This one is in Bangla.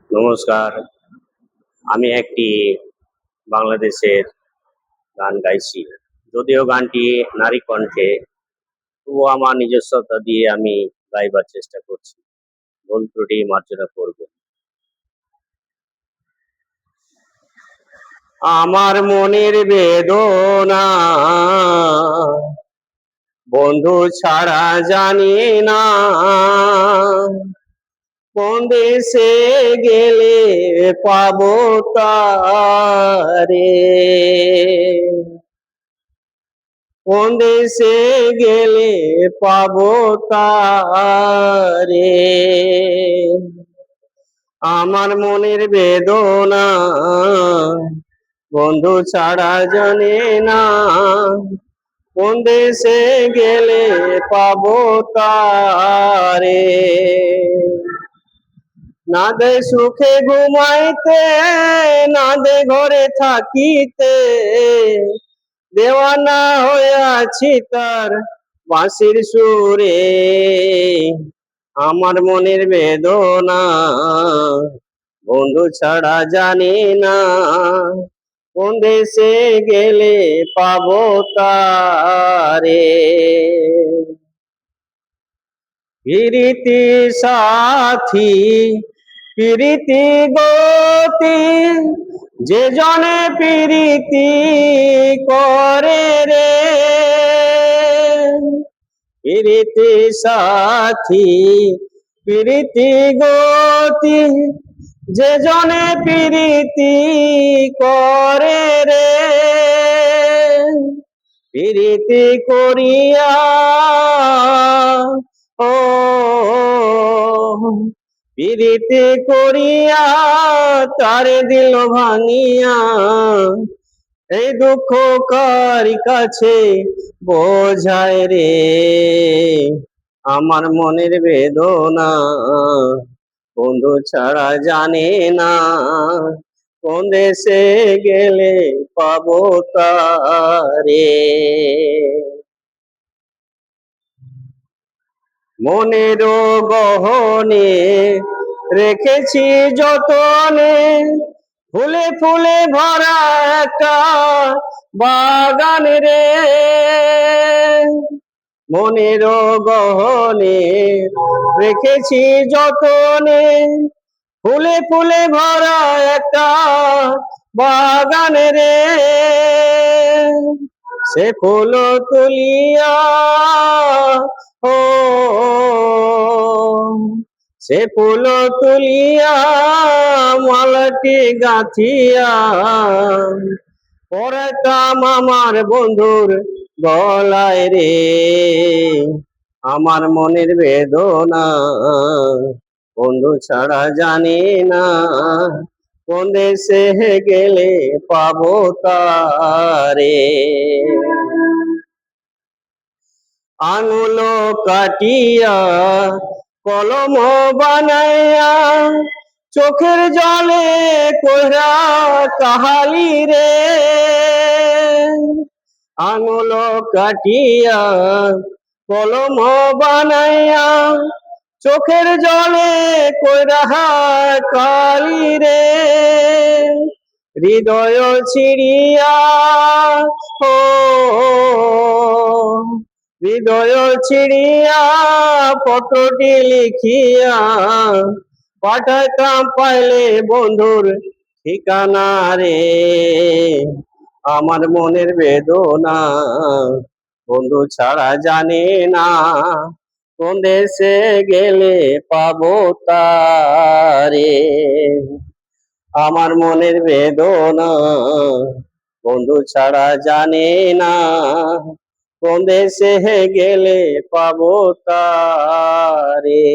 নমস্কার। আমি একটি বাংলাদেশের গান গাইছি। যদিও গানটি নারী কণ্ঠে, তবুও আমার নিজস্বতা দিয়ে আমি গাইবার চেষ্টা করছি। ভুল ত্রুটি মার্জনা করবেন। আমার মনের বেদনা বন্ধু ছাড়া জানি না, কোন দেশে গেলে পাবো তারে, কোন দেশে গেলে পাবো তারে। আমার মনের বেদনা বন্ধু ছাড়া জানে না, কোন দেশে গেলে পাবো তারে। না দে সুখে ঘুমাইতে, না দে ঘরে থাকিতে, দেওয়ানা হয়ে আছি তার বাঁশির সুরে। আমার মনের বেদনা বন্ধু ছাড়া জানি না, কোন দেশে গেলে পাবো তারে। প্রীতি সাথী প্রীতি গতি, যে জনে প্রীতি করে রে, প্রীতি সাথী প্রীতি গতি, যে জনে প্রীতি করে রে। প্রীতি করিয়া ও প্রীতি করিয়া তারে দিল ভাঙিয়া, এই দুঃখ কার কাছে বোঝায় রে। আমার মনের বেদনা বন্ধু ছাড়া জানে না, কোন দেশে গেলে পাবো তারে। মনের গহনে রেখেছি যতনে, ফুলে ফুলে ভরা একটা বাগান রে। মনের গহনে রেখেছি যতনে, ফুলে ফুলে ভরা একটা বাগান রে। সে ফুল তুলিয়া ও সে ফুল তুলিয়া মালাটি গাঁথিয়া পরাইতাম আমার বন্ধুর গলায় রে। আমার মনের বেদনা বন্ধু ছাড়া জানি না, কোন দেশে গেলে পাবো তারে। আঙুল কাটিয়া কলম বানাইয়া, চোখের জলে কইরা কাহালি রে। আঙুল কাটিয়া কলম বানাইয়া, চোখের জলে কইরা কালি রে। হৃদয় ছিড়িয়া ও হৃদয় ছিড়িয়া পত্রটি লিখিয়া, পাঠাইতাম পাইলে বন্ধুর ঠিকানা রে। আমার মনের বেদনা বন্ধু ছাড়া জানে না, কোন দেশে গেলে পাবো তারে। আমার মনের বেদনা বন্ধু ছাড়া জানে না, কোন দেশে গেলে পাবো তারে।